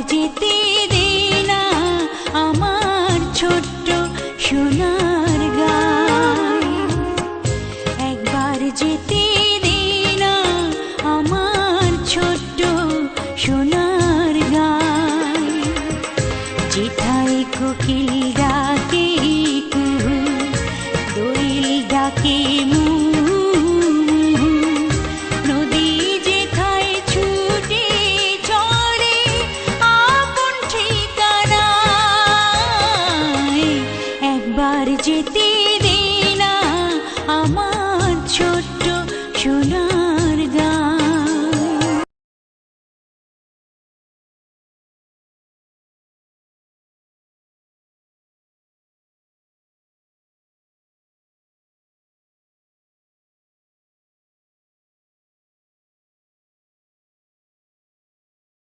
যেতে দে না আমার ছোট্ট সোনার গাঁয়ে, একবার যেতে দে না আমার ছোট্ট সোনার গাঁয়ে। যেথায় কোকিল